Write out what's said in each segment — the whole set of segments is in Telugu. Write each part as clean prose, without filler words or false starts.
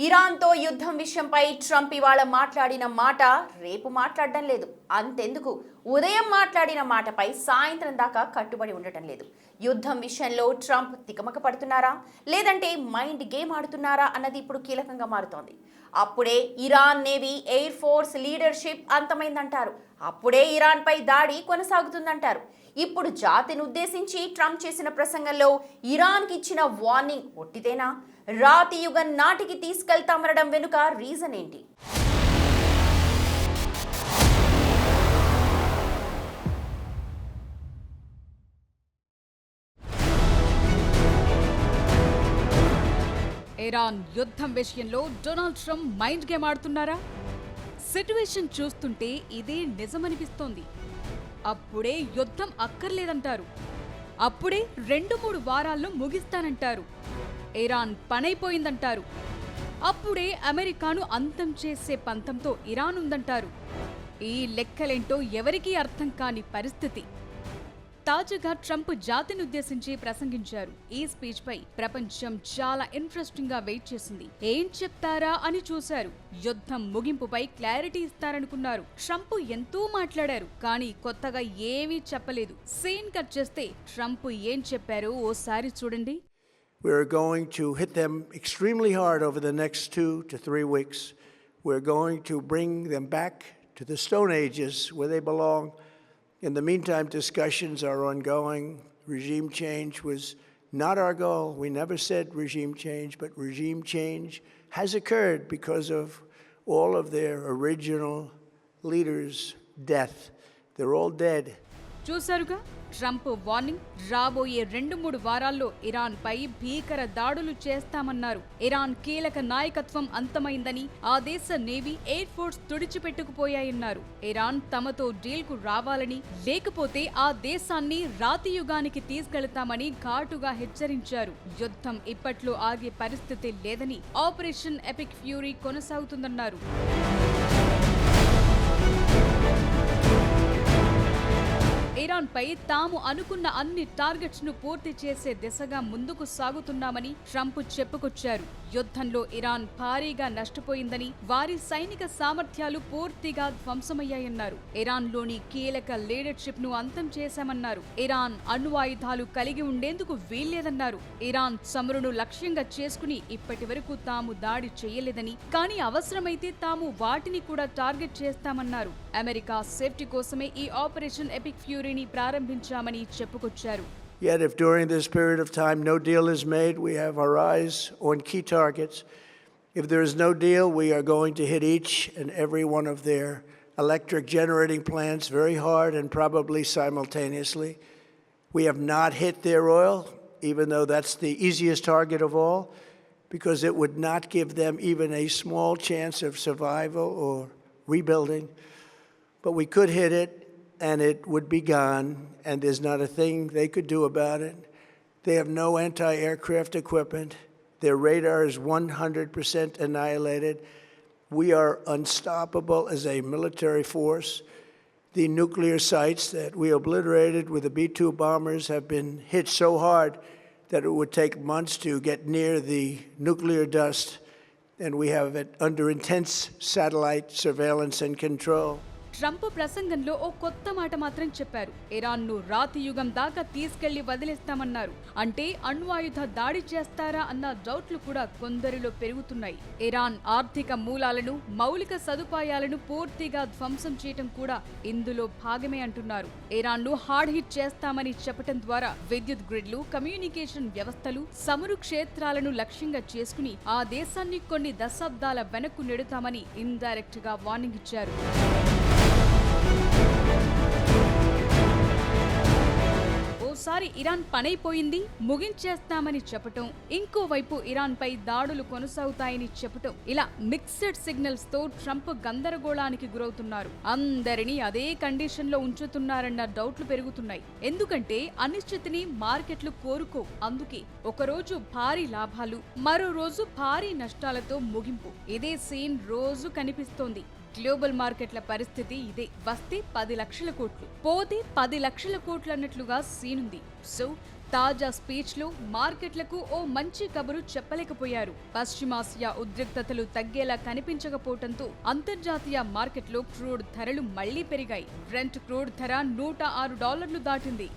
ఇరాన్తో యుద్ధం విషయంపై ట్రంప్ ఇవాళ మాట్లాడిన మాట రేపు మాట్లాడడం లేదు. అంతెందుకు ఉదయం మాట్లాడిన మాటపై సాయంత్రం దాకా కట్టుబడి ఉండటం లేదు. యుద్ధం విషయంలో ట్రంప్ తికమక పడుతున్నారా లేదంటే మైండ్ గేమ్ ఆడుతున్నారా అన్నది ఇప్పుడు కీలకంగా మారుతోంది. అప్పుడే Iran navy air force leadership అంతమైందంటారు. అప్పుడే ఇరాన్పై దాడి కొనసాగుతుందంటారు. ఇప్పుడు జాతిని ఉద్దేశించి ట్రంప్ చేసిన ప్రసంగంలో ఇరాన్కి ఇచ్చిన వార్నింగ్ ఒట్టిదేనా? రాతి యుగం నాటికి తీసుకెళ్తామనడం వెనుక రీజన్ ఏంటి? ఇరాన్ యుద్ధం విషయంలో డొనాల్డ్ ట్రంప్ మైండ్ గేమ్ ఆడుతున్నారా? సిట్యుయేషన్ చూస్తుంటే ఇదే నిజమనిపిస్తోంది. అప్పుడే యుద్ధం అక్కర్లేదంటారు. అప్పుడే 2-3 వారాల్లో ముగిస్తానంటారు. ఇరాన్ పనైపోయిందంటారు. అప్పుడే అమెరికాను అంతం చేసే పంతంతో ఇరాన్ ఉందంటారు. ఈ లెక్కలేంటో ఎవరికీ అర్థం కాని పరిస్థితి. తాజాగా ట్రంప్ జాతిని ఉద్దేశించి ప్రసంగించారు. ఈ స్పీచ్ పై ప్రపంచం చాలా ఇంట్రెస్టింగ్ గా వెయిట్ చేసింది. ఏం చెప్తారా అని చూశారు. యుద్ధం ముగింపుపై క్లారిటీ ఇస్తారనుకున్నారు. ట్రంప్ ఎంతో మాట్లాడారు, కానీ కొత్తగా ఏమీ చెప్పలేదు. సీన్ కట్ చేస్తే ట్రంప్ ఏం చెప్పారో ఓసారి చూడండి. We're going to hit them extremely hard over the next 2 to 3 weeks. We're going to bring them back to the Stone Ages where they belong. In the meantime, discussions are ongoing. Regime change was not our goal. We never said regime change, but regime change has occurred because of all of their original leaders' death. They're all dead. చూసారుగా ట్రంప్ వార్నింగ్. రాబోయే 2-3 వారాల్లో ఇరాన్ పై భీకర దాడులు చేస్తామన్నారు. ఇరాన్ కీలక నాయకత్వం అంతమైందని, ఆ దేశ నేవీ ఎయిర్ ఫోర్స్ తుడిచిపెట్టుకుపోయాయన్నారు. ఇరాన్ తమతో డీల్ కు రావాలని, లేకపోతే ఆ దేశాన్ని రాతి యుగానికి తీసుకెళతామని ఘాటుగా హెచ్చరించారు. యుద్ధం ఇప్పట్లో ఆగే పరిస్థితి లేదని, ఆపరేషన్ ఎపిక్ ఫ్యూరీ కొనసాగుతుందన్నారు. ఇరాన్ పై తాము అనుకున్న అన్ని టార్గెట్స్ ను పూర్తి చేసే దిశగా ముందుకు సాగుతున్నామని ట్రంప్ చెప్పుకొచ్చారు. యుద్ధంలో ఇరాన్ భారీగా నష్టపోయిందని, వారి సైనిక సామర్థ్యాలు పూర్తిగా ధ్వంసమయ్యాయన్నారు. ఇరాన్ లోని కీలక లీడర్షిప్ ను అంతం చేశామన్నారు. ఇరాన్ అణ్వాయుధాలు కలిగి ఉండేందుకు వీల్లేదన్నారు. ఇరాన్ చమురును లక్ష్యంగా చేసుకుని ఇప్పటి వరకు తాము దాడి చేయలేదని, కానీ అవసరమైతే తాము వాటిని కూడా టార్గెట్ చేస్తామన్నారు. అమెరికా సేఫ్టీ కోసమే ఈ ఆపరేషన్ ఎపిక్ ఫ్యూరీని ప్రారంభించామని చెప్పుకొచ్చారు. Yet if during this period of time no deal is made, we have our eyes on key targets. If there is no deal, we are going to hit each and every one of their electric generating plants very hard and probably simultaneously. We have not hit their oil, even though that's the easiest target of all, because it would not give them even a small chance of survival or rebuilding. But we could hit it, and it would be gone, and there's not a thing they could do about it. They have no anti-aircraft equipment. Their radar is 100% annihilated. We are unstoppable as a military force. The nuclear sites that we obliterated with the B-2 bombers have been hit so hard that it would take months to get near the nuclear dust, and we have it under intense satellite surveillance and control. Trump ప్రసంగంలో ఓ కొత్త మాట మాత్రం చెప్పారు. ఇరాన్ ను రాతి యుగం దాకా తీసుకెళ్లి వదిలేస్తామన్నారు. అంటే అణ్వాయుధ దాడి చేస్తారా అన్న డౌట్లు కూడా కొందరిలో పెరుగుతున్నాయి. ఇరాన్ ఆర్థిక మూలాలను, మౌలిక సదుపాయాలను పూర్తిగా ధ్వంసం చేయటం కూడా ఇందులో భాగమే అంటున్నారు. ఇరాన్ ను హార్డ్ హిట్ చేస్తామని చెప్పటం ద్వారా విద్యుత్ గ్రిడ్లు, కమ్యూనికేషన్ వ్యవస్థలు, చమురు క్షేత్రాలను లక్ష్యంగా చేసుకుని ఆ దేశాన్ని కొన్ని దశాబ్దాల వెనక్కు నెడుతామని ఇండైరెక్ట్ గా వార్నింగ్ ఇచ్చారు. ఓసారి ఇరాన్ పనైపోయింది, ముగించేస్తామని చెప్పటం, ఇంకోవైపు ఇరాన్ పై దాడులు కొనసాగుతాయని చెప్పటం, ఇలా మిక్స్డ్ సిగ్నల్స్ తో ట్రంప్ గందరగోళానికి గురవుతున్నారు. అందరినీ అదే కండిషన్ లో ఉంచుతున్నారన్న డౌట్లు పెరుగుతున్నాయి. ఎందుకంటే అనిశ్చితిని మార్కెట్లు కోరుకో. అందుకే ఒకరోజు భారీ లాభాలు, మరో రోజు భారీ నష్టాలతో ముగింపు. ఇదే సీన్ రోజు కనిపిస్తోంది. గ్లోబల్ మార్కెట్ల పరిస్థితి ఇదే. వస్తే 10 లక్షల కోట్లు, పోతే 10 లక్షల కోట్లు అన్నట్లుగా సీనుంది. సో తాజా స్పీచ్లో మార్కెట్లకు ఓ మంచి కబురు చెప్పలేకపోయారు. పశ్చిమాసియా ఉద్రిక్తతలు తగ్గేలా కనిపించకపోవడంతో అంతర్జాతీయ మార్కెట్లో క్రూడ్ ధరలు మళ్లీ పెరిగాయి. బ్రెంట్ క్రూడ్ ధర $106 దాటింది.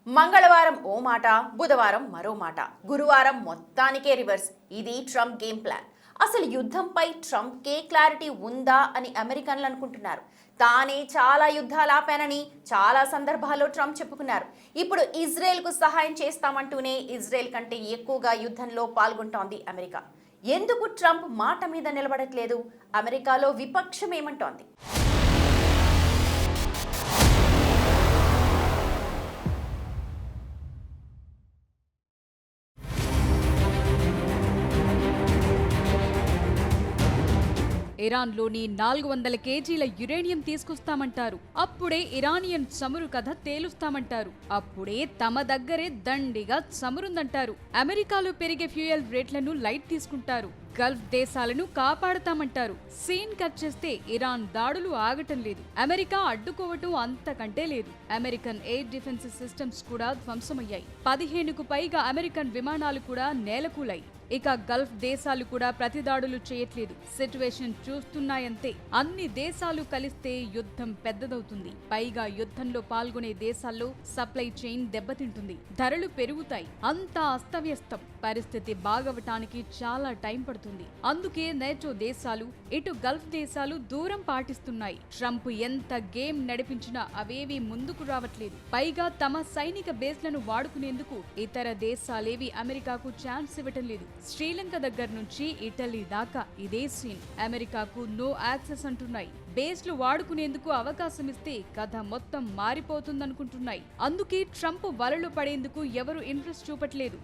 మంగళవారం ఓ మాట, బుధవారం మరో మాట, గురువారం మొత్తానికే రివర్స్. ఇది ట్రంప్ గేమ్ ప్లాన్. అసలు యుద్ధంపై ట్రంప్కే క్లారిటీ ఉందా అని అమెరికన్లు అనుకుంటున్నారు. తానే చాలా యుద్ధాలు ఆపానని చాలా సందర్భాల్లో ట్రంప్ చెప్పుకున్నారు. ఇప్పుడు ఇజ్రాయెల్కు సహాయం చేస్తామంటూనే ఇజ్రాయెల్ కంటే ఎక్కువగా యుద్ధంలో పాల్గొంటోంది అమెరికా. ఎందుకు ట్రంప్ మాట మీద నిలబడట్లేదు? అమెరికాలో విపక్షం ఏమంటోంది? ఇరాన్లోని 400 కేజీల యురేనియం తీసుకొస్తామంటారు. అప్పుడే ఇరానియన్ చమురు కథ తేలుస్తామంటారు. అప్పుడే తమ దగ్గరే దండిగా చమురుందంటారు. అమెరికాలో పెరిగే ఫ్యూయల్ రేట్లను లైట్ తీసుకుంటారు. గల్ఫ్ దేశాలను కాపాడతామంటారు. సీన్ కట్ చేస్తే ఇరాన్ దాడులు ఆగటం లేదు. అమెరికా అడ్డుకోవటం అంతకంటే లేదు. అమెరికన్ ఎయిర్ డిఫెన్స్ సిస్టమ్స్ కూడా ధ్వంసమయ్యాయి. 15కు పైగా అమెరికన్ విమానాలు కూడా నేలకూలాయి. ఇక గల్ఫ్ దేశాలు కూడా ప్రతిదాడులు చేయట్లేదు. సిట్యువేషన్ చూస్తున్నాయంతే. అన్ని దేశాలు కలిస్తే యుద్ధం పెద్దదవుతుంది. పైగా యుద్ధంలో పాల్గొనే దేశాల్లో సప్లై చైన్ దెబ్బతింటుంది. ధరలు పెరుగుతాయి. అంతా అస్తవ్యస్తం. పరిస్థితి బాగవటానికి చాలా టైం పడుతుంది. అందుకే నేటో దేశాలు, ఇటు గల్ఫ్ దేశాలు దూరం పాటిస్తున్నాయి. ట్రంప్ ఎంత గేమ్ నడిపించినా అవేవి ముందుకు రావట్లేదు. పైగా తమ సైనిక బేస్లను వాడుకునేందుకు ఇతర దేశాలేవి అమెరికాకు ఛాన్స్ ఇవ్వటం లేదు. శ్రీలంక దగ్గర నుంచి ఇటలీ దాకా ఇదే సీన్. అమెరికాకు నో యాక్సెస్ అంటున్నాయి. బేస్లు వాడుకునేందుకు అవకాశం ఇస్తే కథ మొత్తం మారిపోతుందనుకుంటున్నాయి. అందుకే ట్రంప్ వలలో పడేందుకు ఎవరు ఇంట్రెస్ట్ చూపట్లేదు.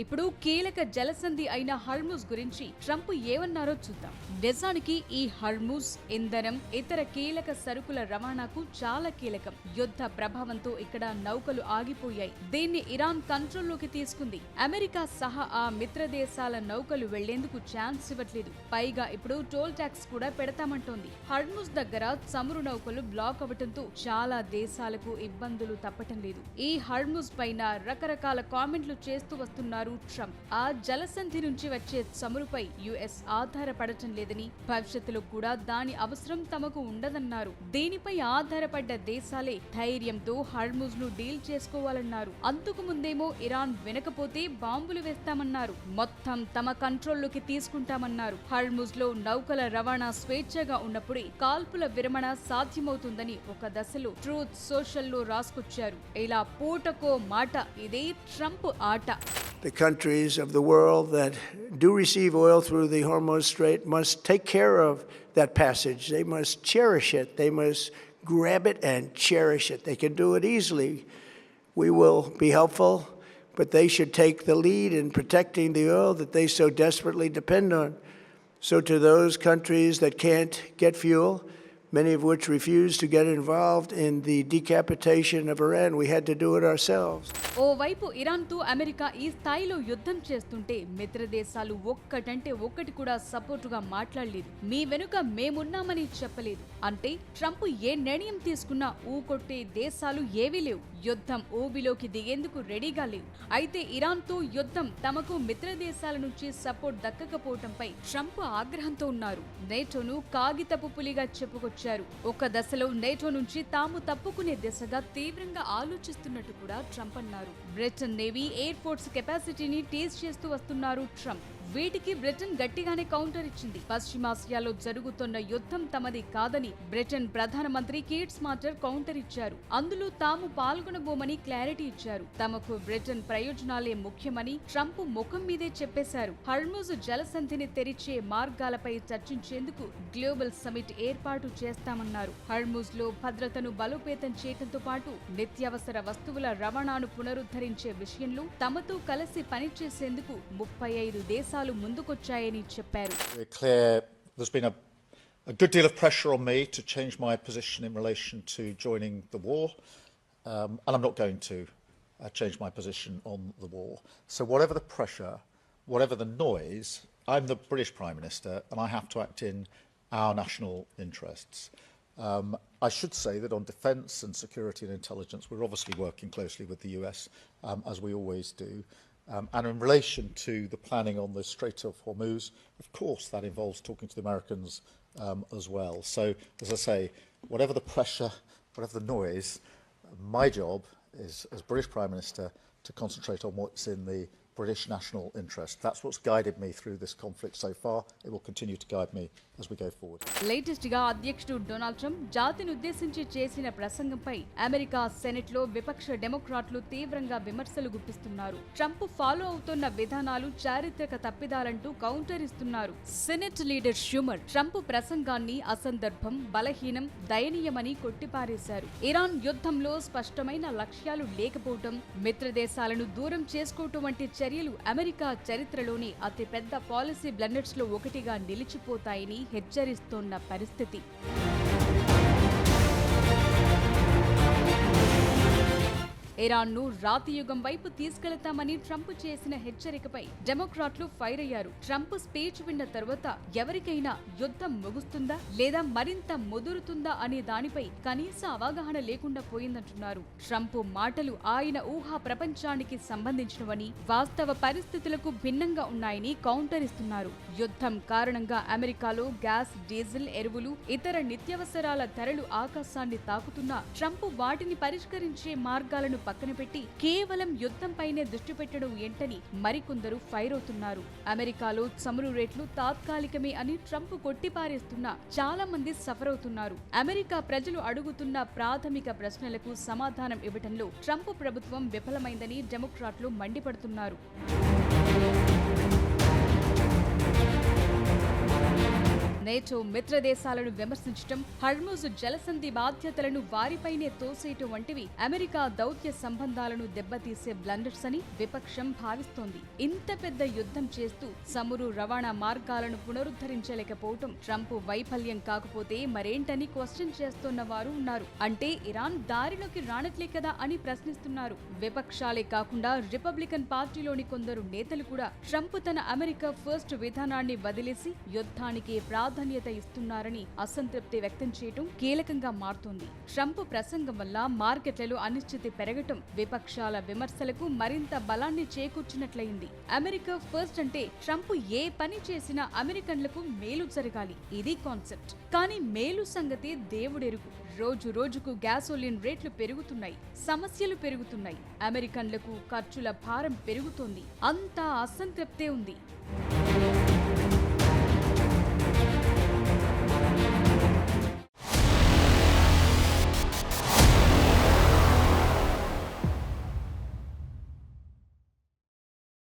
ఇప్పుడు కీలక జలసంధి అయిన హర్ముజ్ గురించి ట్రంప్ ఏమన్నారో చూద్దాం. నిజానికి ఈ హర్ముజ్ ఇంధనం, ఇతర కీలక సరుకుల రవాణాకు చాలా కీలకం. యుద్ధ ప్రభావంతో ఇక్కడ నౌకలు ఆగిపోయాయి. దీన్ని ఇరాన్ కంట్రోల్లోకి తీసుకుంది. అమెరికా సహా ఆ మిత్ర దేశాల నౌకలు వెళ్లేందుకు ఛాన్స్ ఇవ్వట్లేదు. పైగా ఇప్పుడు టోల్ ట్యాక్స్ కూడా పెడతామంటోంది. హర్ముజ్ దగ్గర చమురు నౌకలు బ్లాక్ అవటంతో చాలా దేశాలకు ఇబ్బందులు తప్పటం లేదు. ఈ హర్ముజ్ పైన రకరకాల కామెంట్లు చేస్తూ వస్తున్నారు ట్రంప్. ఆ జలసంధి నుంచి వచ్చే చమురుపై యుఎస్ ఆధారపడటం లేదని, భవిష్యత్తులో కూడా దాని అవసరం తమకు ఉండదన్నారు. దీనిపై ఆధారపడ్డ దేశాలే ధైర్యంతో హర్ముజ్ ను డీల్ చేసుకోవాలన్నారు. అంతకు ముందేమో ఇరాన్ వినకపోతే బాంబులు వేస్తామన్నారు. మొత్తం తమ కంట్రోల్లోకి తీసుకుంటామన్నారు. హర్ముజ్ లో నౌకల రవాణా స్వేచ్ఛగా ఉన్నప్పుడే కాల్పుల విరమణ సాధ్యమవుతుందని ఒక దశలో ట్రూత్ సోషల్ లో రాసుకొచ్చారు. ఇలా పూటకో మాట, ఇదే ట్రంప్ ఆట. The countries of the world that do receive oil through the Hormuz Strait must take care of that passage. They must cherish it. They must grab it and cherish it. They can do it easily. We will be helpful, but they should take the lead in protecting the oil that they so desperately depend on. So to those countries that can't get fuel, many of which refused to get involved in the decapitation of Iran, we had to do it ourselves. ఓవైపు ఇరాన్తో అమెరికా ఈ స్థాయిలో యుద్ధం చేస్తుంటే మిత్ర దేశాలు ఒక్కటంటే ఒక్కటి కూడా సపోర్టుగా మాట్లాడలేదు. మీ వెనుక మేమున్నామని చెప్పలేదు. అంటే ట్రంప్ ఏ నిర్ణయం తీసుకున్నా ఊకొట్టే దేశాలు ఏవీ లేవు. యుద్ధం ఊబిలోకి దిగేందుకు రెడీగా లేవు. అయితే ఇరాన్తో యుద్ధం తమకు మిత్ర దేశాల నుంచి సపోర్ట్ దక్కకపోవటంపై ట్రంప్ ఆగ్రహంతో ఉన్నారు. నేటోను కాగితపు పులిగా చెప్పుకొచ్చారు. ఒక దశలో నేటో నుంచి తాము తప్పుకునే దిశగా తీవ్రంగా ఆలోచిస్తున్నట్టు కూడా ట్రంప్ అన్నారు. బ్రిటన్ నేవీ, ఎయిర్ ఫోర్స్ కెపాసిటీని టేస్ట్ చేస్తూ వస్తున్నారు ట్రంప్. వీటికి బ్రిటన్ గట్టిగానే కౌంటర్ ఇచ్చింది. పశ్చిమాసియాలో జరుగుతున్న యుద్ధం తమది కాదని బ్రిటన్ ప్రధానమంత్రి కీర్ స్టార్మర్ కౌంటర్ ఇచ్చారు. అందులో తాము పాల్గొనబోమని క్లారిటీ ఇచ్చారు. తమకు బ్రిటన్ ప్రయోజనాలే ముఖ్యమని ట్రంప్ ముఖం మీదే చెప్పేశారు. హర్ముజ్ జలసంధిని తెరిచే మార్గాలపై చర్చించేందుకు గ్లోబల్ సమిట్ ఏర్పాటు చేస్తామన్నారు. హర్ముజ్ లో భద్రతను బలోపేతం చేయడంతో పాటు నిత్యావసర వస్తువుల రవాణాను పునరుద్ధరించే విషయంలో తమతో కలిసి పనిచేసేందుకు 35 దేశాలు ముందుకొచ్చాయని చెప్పారు. There's been a good deal of pressure on me to change my position in relation to joining the war. and I'm not going to change my position on the war. So whatever the pressure, whatever the noise, I'm the British Prime Minister and I have to act in our national interests. I should say that on defence and security and intelligence, we're obviously working closely with the US, as we always do. And in relation to the planning on the Strait of Hormuz, of course, that involves talking to the Americans as well. So, as I say, whatever the pressure, whatever the noise, my job is, as British Prime Minister, to concentrate on what's in the British national interest. That's what's guided me through this conflict so far. It will continue to guide me as we go forward. Latest గా అధ్యక్షుడు డొనాల్డ్ ట్రంప్ జాతిని ఉద్దేశించి చేసిన ప్రసంగంపై అమెరికా సెనెట్ లో విపక్ష డెమోక్రాట్లు తీవ్రంగా విమర్శలు గుప్పిస్తున్నారు. ట్రంప్ ఫాలో అవుతున్న విధానాలు చారిత్రక తప్పిదాలంటూ కౌంటర్ ఇస్తున్నారు. సెనెట్ లీడర్ షూమర్ ట్రంప్ ప్రసంగాన్ని అసందర్భం, బలహీనం, దయనీయమని కొట్టిపారేశారు. ఇరాన్ యుద్ధంలో స్పష్టమైన లక్ష్యాలు లేకపోవటం, మిత్ర దేశాలను దూరం చేసుకోవటం వంటి చర్యలు అమెరికా చరిత్రలోని అతిపెద్ద పాలసీ బ్లండర్స్ లో ఒకటిగా నిలిచిపోతాయని హెచ్చరిస్తోన్న పరిస్థితి. ఇరాన్ను రాతియుగం వైపు తీసుకెళతామని ట్రంప్ చేసిన హెచ్చరికపై డెమోక్రాట్లు ఫైర్ అయ్యారు. ట్రంప్ స్పీచ్ విన్న తర్వాత ఎవరికైనా యుద్ధం ముగుస్తుందా లేదా మరింత ముదురుతుందా అనే దానిపై కనీస అవగాహన లేకుండా పోయిందంటున్నారు. ట్రంప్ మాటలు ఆయన ఊహా ప్రపంచానికి సంబంధించినవని, వాస్తవ పరిస్థితులకు భిన్నంగా ఉన్నాయని కౌంటర్ ఇస్తున్నారు. యుద్ధం కారణంగా అమెరికాలో గ్యాస్, డీజిల్, ఎరువులు, ఇతర నిత్యావసరాల ధరలు ఆకాశాన్ని తాకుతున్నా ట్రంప్ వాటిని పరిష్కరించే మార్గాలను పక్కన పెట్టి కేవలం యుద్ధంపైనే దృష్టి పెట్టడం ఏంటని మరికొందరు ఫైర్ అవుతున్నారు. అమెరికాలో చమురు రేట్లు తాత్కాలికమే అని ట్రంప్ కొట్టిపారేస్తున్నా చాలా మంది సఫర్ అవుతున్నారు. అమెరికా ప్రజలు అడుగుతున్న ప్రాథమిక ప్రశ్నలకు సమాధానం ఇవ్వడంలో ట్రంప్ ప్రభుత్వం విఫలమైందని డెమోక్రాట్లు మండిపడుతున్నారు. నేటో మిత్ర దేశాలను విమర్శించడం, హర్ముజ్ జలసంధి బాధ్యతలను వారిపైనే తోసేయటం వంటివి అమెరికా దౌత్య సంబంధాలను దెబ్బతీసే బ్లండర్స్ అని విపక్షం భావిస్తోంది. ఇంత పెద్ద యుద్ధం చేస్తూ చమురు రవాణా మార్గాలను పునరుద్ధరించలేకపోవటం ట్రంప్ వైఫల్యం కాకపోతే మరేంటని క్వశ్చన్ చేస్తున్న వారు ఉన్నారు. అంటే ఇరాన్ దారిలోకి రానట్లే కదా అని ప్రశ్నిస్తున్నారు. విపక్షాలే కాకుండా రిపబ్లికన్ పార్టీలోని కొందరు నేతలు కూడా ట్రంప్ తన అమెరికా ఫస్ట్ విధానాన్ని వదిలేసి యుద్ధానికి ప్రాధాన్యత ఇస్తున్నారని అసంతృప్తి వ్యక్తం చేయటం కీలకంగా మారుతోంది. ట్రంప్ ప్రసంగం వల్ల మార్కెట్లలో అనిశ్చితి పెరగటం విపక్షాల విమర్శలకు మరింత బలాన్ని చేకూర్చినట్లయింది. అమెరికా ఫస్ట్ అంటే ట్రంప్ ఏ పని చేసినా అమెరికన్లకు మేలు జరగాలి, ఇది కాన్సెప్ట్. కానీ మేలు సంగతి దేవుడెరుగు. రోజు రోజుకు గ్యాసోలిన్ రేట్లు పెరుగుతున్నాయి, సమస్యలు పెరుగుతున్నాయి, అమెరికన్లకు ఖర్చుల భారం పెరుగుతోంది. అంతా అసంతృప్తే ఉంది.